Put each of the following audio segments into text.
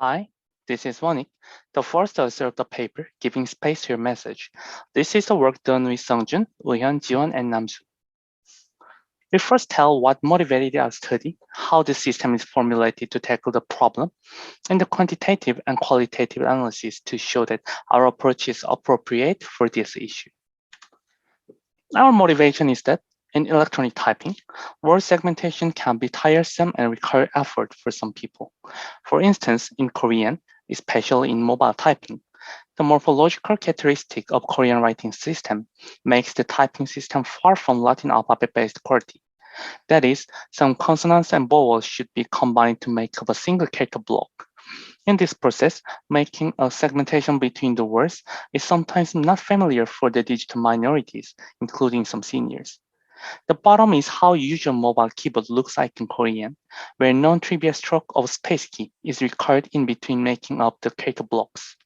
Hi, this is Wanik, the first author of the paper, Giving Space to Your Message. This is the work done with Sungjun, Hyun, Jiwon, and Namsu. We first tell what motivated our study, how the system is formulated to tackle the problem, and the quantitative and qualitative analysis to show that our approach is appropriate for this issue. Our motivation is that in electronic typing, word segmentation can be tiresome and require effort for some people. For instance, in Korean, especially in mobile typing, the morphological characteristic of Korean writing system makes the typing system far from Latin alphabet-based QWERTY. That is, some consonants and vowels should be combined to make up a single character block. In this process, making a segmentation between the words is sometimes not familiar for the digital minorities, including some seniors. The bottom is how usual mobile keyboard looks like in Korean, where non-trivial stroke of space key is required in between making up the character blocks.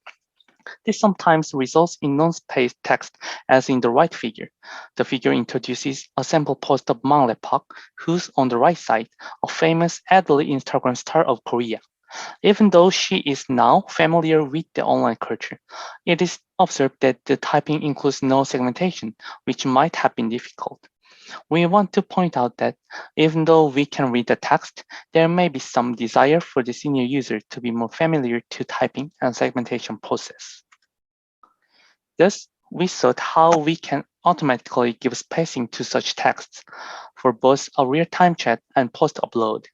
This sometimes results in non-spaced text, as in the right figure. The figure introduces a sample post of Mang Lepak, who's on the right side, a famous elderly Instagram star of Korea. Even though she is now familiar with the online culture, it is observed that the typing includes no segmentation, which might have been difficult. We want to point out that even though we can read the text, there may be some desire for the senior user to be more familiar to typing and segmentation process. Thus, we thought how we can automatically give spacing to such texts for both a real-time chat and post-upload.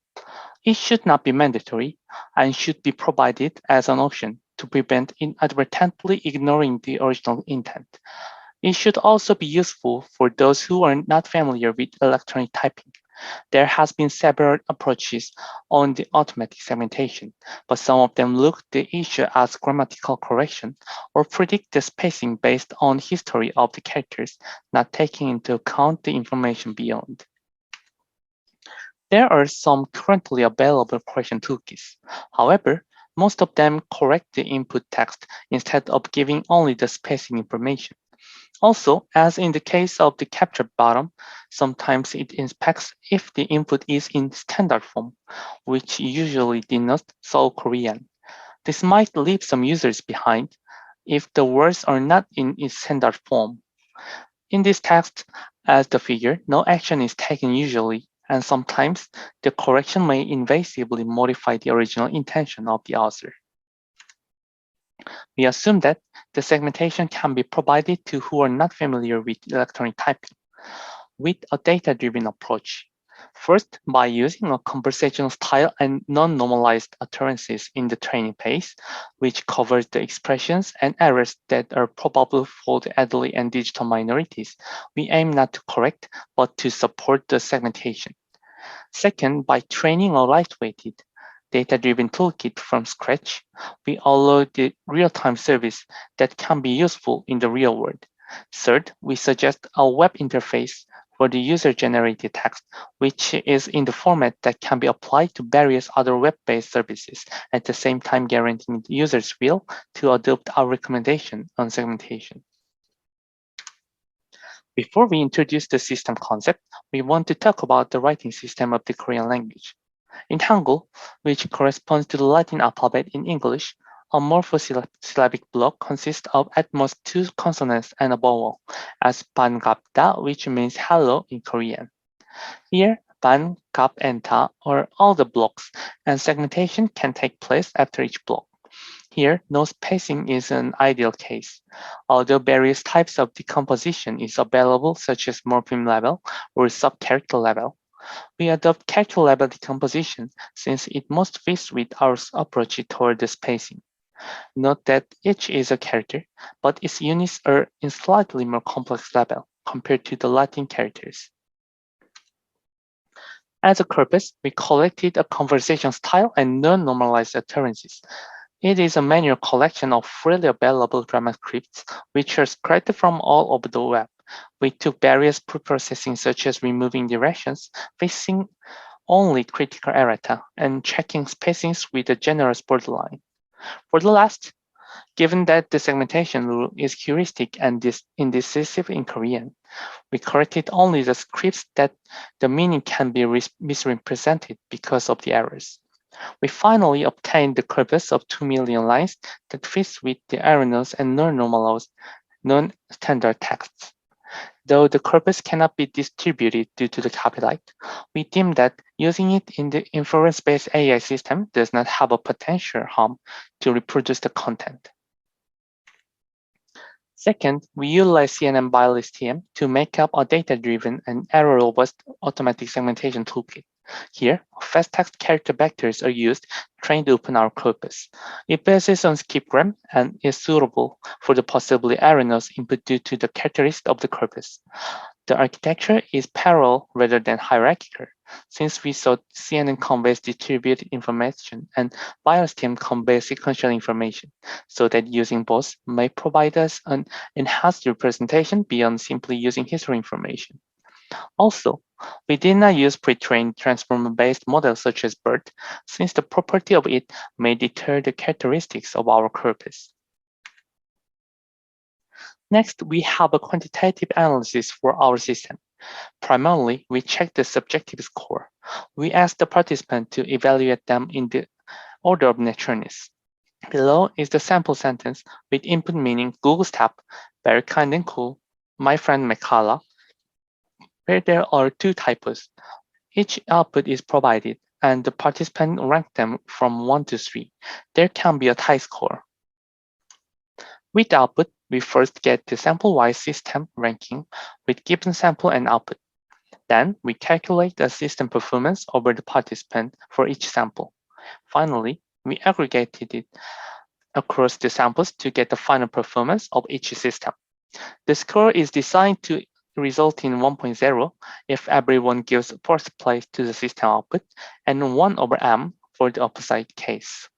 It should not be mandatory and should be provided as an option to prevent inadvertently ignoring the original intent. It should also be useful for those who are not familiar with electronic typing. There has been several approaches on the automatic segmentation, but some of them look the issue as grammatical correction or predict the spacing based on history of the characters, not taking into account the information beyond. There are some currently available correction toolkits. However, most of them correct the input text instead of giving only the spacing information. Also, as in the case of the captured bottom, sometimes it inspects if the input is in standard form, which usually denotes Seoul Korean. This might leave some users behind if the words are not in its standard form. In this text, as the figure, no action is taken usually, and sometimes the correction may invasively modify the original intention of the author. We assume that the segmentation can be provided to who are not familiar with electronic typing with a data-driven approach. First, by using a conversational style and non-normalized utterances in the training phase, which covers the expressions and errors that are probable for the elderly and digital minorities, we aim not to correct, but to support the segmentation. Second, by training a lightweighted, data-driven toolkit from scratch, we allow the real-time service that can be useful in the real world. Third, we suggest a web interface for the user-generated text, which is in the format that can be applied to various other web-based services, at the same time guaranteeing the user's will to adopt our recommendation on segmentation. Before we introduce the system concept, we want to talk about the writing system of the Korean language. In Hangul, which corresponds to the Latin alphabet in English, a morphosyllabic block consists of at most 2 consonants and a vowel, as 반갑다, which means hello in Korean. Here, 반, 갑, and 다 are all the blocks, and segmentation can take place after each block. Here, no spacing is an ideal case, although various types of decomposition is available, such as morpheme level or sub-character level. We adopt character level decomposition since it most fits with our approach toward the spacing. Note that each is a character, but its units are in slightly more complex level compared to the Latin characters. As a corpus, we collected a conversation style and non-normalized utterances. It is a manual collection of freely available grammar scripts, which are scraped from all over the web. We took various pre-processing, such as removing directions, fixing only critical errata, and checking spacings with a generous borderline. For the last, given that the segmentation rule is heuristic and indecisive in Korean, we corrected only the scripts that the meaning can be misrepresented because of the errors. We finally obtained the corpus of 2 million lines that fits with the erroneous and non-normalized, non-standard texts. Though the corpus cannot be distributed due to the copyright, we deem that using it in the inference-based AI system does not have a potential harm to reproduce the content. Second, we utilize CNN bias TM to make up a data-driven and error-robust automatic segmentation toolkit. Here, fast text character vectors are used to train to open our corpus. It bases on skipgram and is suitable for the possibly erroneous input due to the characteristics of the corpus. The architecture is parallel rather than hierarchical, since we saw CNN conveys distributed information and bias team conveys sequential information, so that using both may provide us an enhanced representation beyond simply using history information. Also, we did not use pre-trained transformer-based models such as BERT, since the property of it may deter the characteristics of our corpus. Next, we have a quantitative analysis for our system. Primarily, we check the subjective score. We ask the participant to evaluate them in the order of naturalness. Below is the sample sentence with input meaning Google stop, very kind and cool, my friend Makala, where there are 2 typos. Each output is provided, and the participant rank them from 1 to 3. There can be a tie score. With output, we first get the sample-wise system ranking with given sample and output. Then we calculate the system performance over the participant for each sample. Finally, we aggregated it across the samples to get the final performance of each system. The score is designed to result in 1.0 if everyone gives first place to the system output and 1 over m for the opposite case.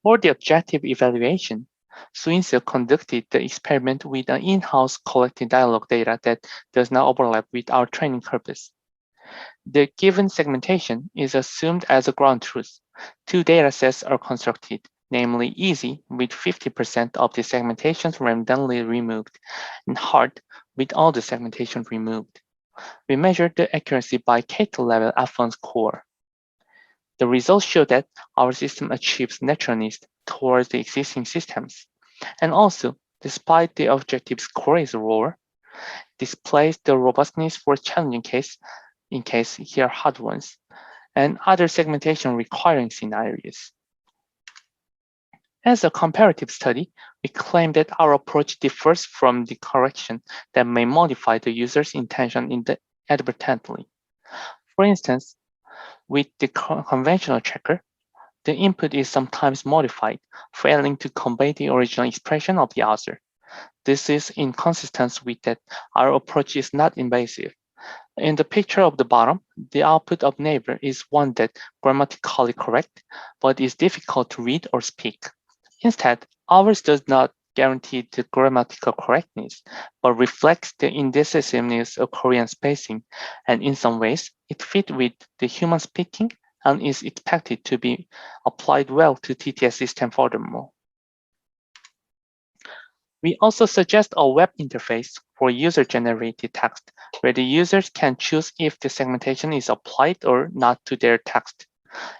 For the objective evaluation, Swinso conducted the experiment with an in-house collected dialogue data that does not overlap with our training corpus. The given segmentation is assumed as a ground truth. 2 datasets are constructed, namely easy with 50% of the segmentations randomly removed, and hard with all the segmentation removed. We measured the accuracy by Cato level F1 score. The results show that our system achieves naturalness towards the existing systems, and also, despite the objective score is lower, displays the robustness for challenging case, in case here hard ones, and other segmentation requiring scenarios. As a comparative study, we claim that our approach differs from the correction that may modify the user's intention inadvertently. For instance, with the conventional checker, the input is sometimes modified, failing to convey the original expression of the author. This is inconsistent with that our approach is not invasive. In the picture of the bottom, the output of neighbor is one that grammatically correct, but is difficult to read or speak. Instead, ours does not guarantee the grammatical correctness, but reflects the indecisiveness of Korean spacing, and in some ways, it fits with the human speaking and is expected to be applied well to TTS system furthermore. We also suggest a web interface for user-generated text, where the users can choose if the segmentation is applied or not to their text.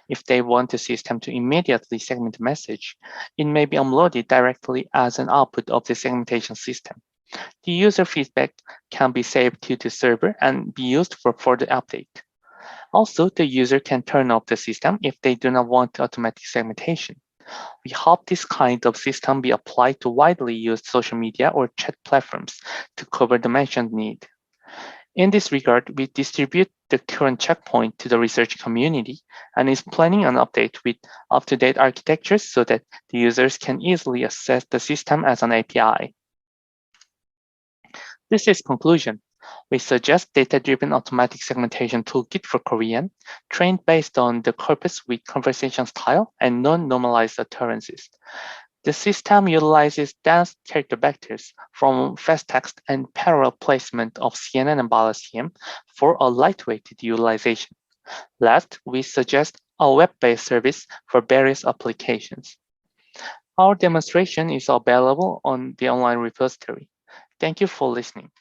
If they want the system to immediately segment the message, it may be uploaded directly as an output of the segmentation system. The user feedback can be saved to the server and be used for further update. Also, the user can turn off the system if they do not want automatic segmentation. We hope this kind of system be applied to widely used social media or chat platforms to cover the mentioned need. In this regard, we distribute the current checkpoint to the research community and is planning an update with up-to-date architectures so that the users can easily access the system as an API. This is conclusion. We suggest data-driven automatic segmentation toolkit for Korean, trained based on the corpus with conversation style and non-normalized utterances. The system utilizes dense character vectors from fast text and parallel placement of CNN and BALA-CM for a lightweighted utilization. Last, we suggest a web-based service for various applications. Our demonstration is available on the online repository. Thank you for listening.